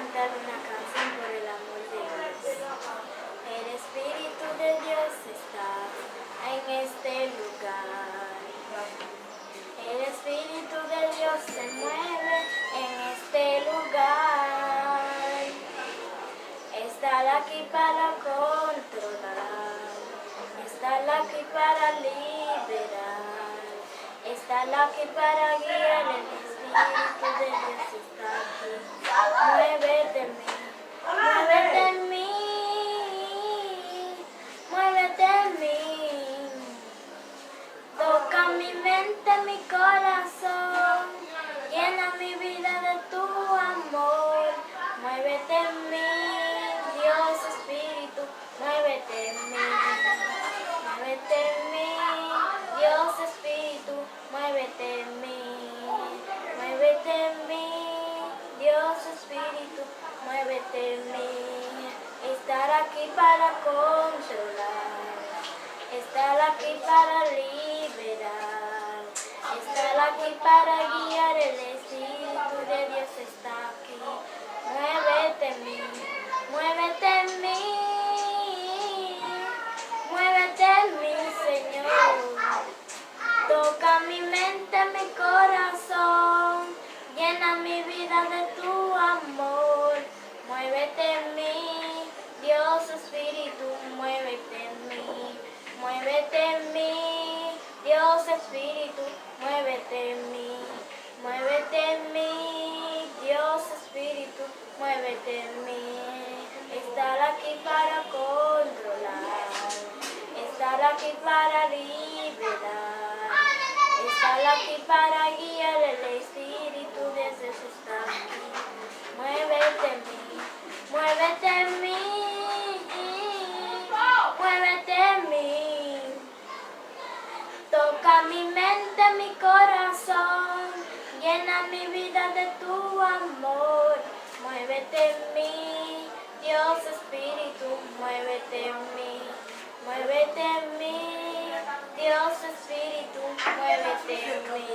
cantar una canción por el amor de Dios. El Espíritu de Dios está en este lugar. El Espíritu de Dios se mueve en este lugar. Estar aquí para controlar. Estar aquí para liberar. Estar aquí para guiar. El Espíritu de Dios está aquí. Muévete en mí. Muévete en mí. Muévete en mí. Toca mi mente, mi corazón, llena mi vida de tu amor. Muévete en mí, Dios Espíritu, muévete en mí. Muévete en mí, Dios Espíritu, muévete en mí. Muévete en mí, Dios Espíritu, muévete en mí. Estar aquí para controlar. Estar aquí para liberar, estar aquí para guiar, el Espíritu de Dios está aquí. Muévete en mí, muévete en mí, muévete en mí, Señor. Toca mi mente, mi corazón, llena mi vida de tu amor. Muévete en mí, Dios Espíritu, muévete en mí. Muévete en mí, Dios Espíritu, muévete en mí. Muévete en mí, Dios Espíritu, muévete en mí. Estar aquí para controlar, estar aquí para liberar, estar aquí para guiar, el Espíritu de Dios está aquí. Muévete en mí, muévete en mí. Muévete en mí, toca mi mente, mi corazón, llena mi vida de tu amor. Muévete en mí, Dios Espíritu, muévete en mí. Muévete en mí, Dios Espíritu, muévete en mí.